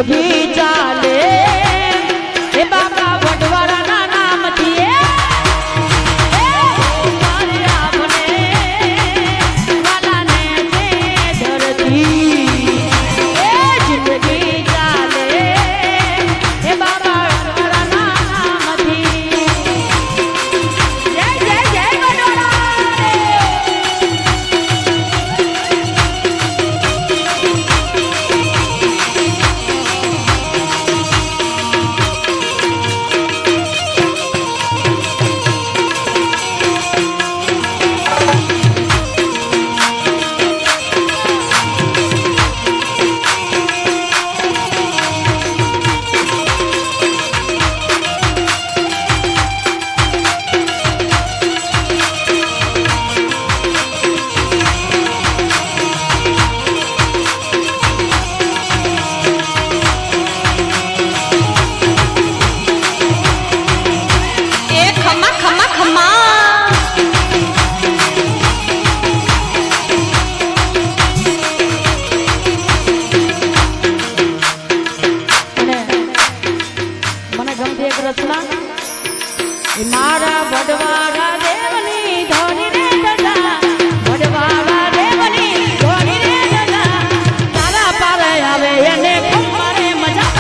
भी चाले हे बाबा वडवारा ना नाम दिए वाला ने धरती जिंदगी चाले મારા વડવાળા દેવની ધોની રે દાદા વડવાળા દેવની ધોની રે દાદા તારા પારે આવે એને મારે મજા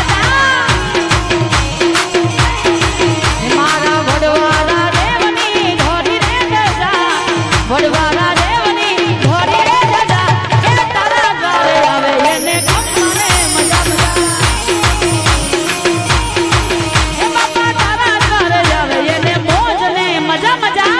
મારા વડવાળા દેવની ધોની રે દાદા વડવાળા દેવની ધોની રે દાદા એ તારા પારે આવે એને મારે મજા એ બાપા તારા પારે આવે એને મોજ ને મજા મજા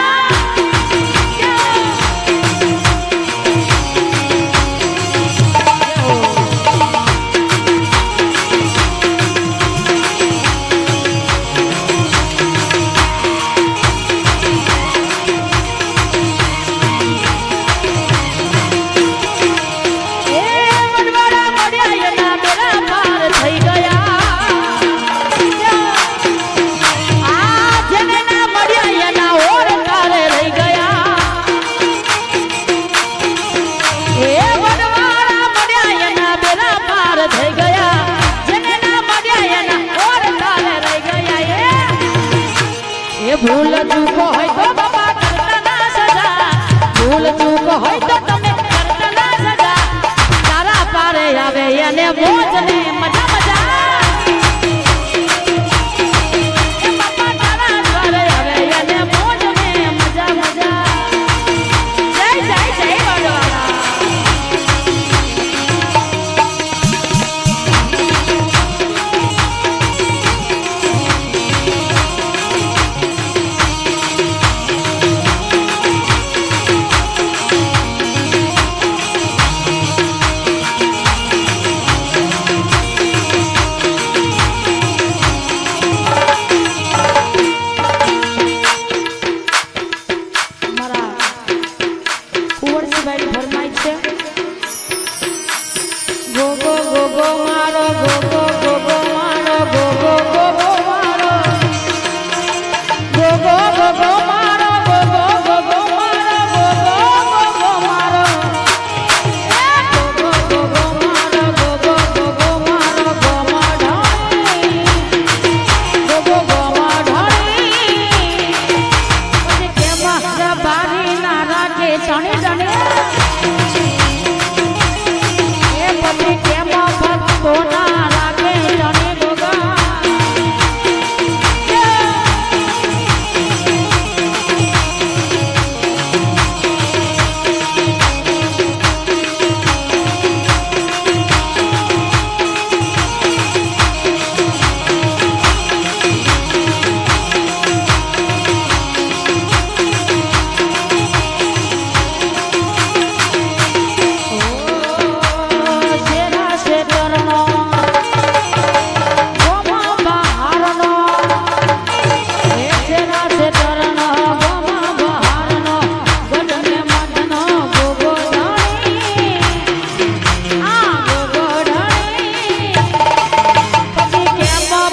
ભૂલ ચૂકો હોય તો બાપા કરતા ના સજા ભૂલ ચૂકો હોય તો તમે કરતા ના સજા તારા પારે આવે એને મોજ ને મજા મજા એ બાપા તારા પારે આવે એને મોજ ને મજા મજા જય જય જય વડવાળા ગોગો ગોગો મારો ગોગો ગોગો મારો ગોગો ગોગો મારો ગોગો ગોગો મારો ગોગો ગોગો મારો ગોગો ગોગો મારો ગોગો ગોગો મારો ગોગો ગોગો મારો ગોમો ઢોળી ગોગો ગોમો ઢોળી પછી કેમાં બારી ના રાખે ચણે ચણે કોના રાખે રણે ગોગા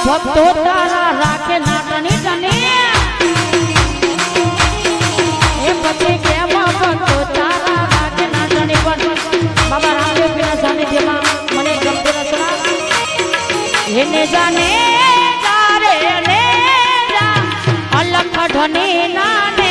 ભક્તો તારા રાખે નાટની ટની એ પછી કેમ ભક્તો તારા રાખે નાટની પણ બાબા રામદેવ પીરના સાનિધ્યમાં મને ગમતી રચના એને જાને તારે ને જા અલખ ધની નાને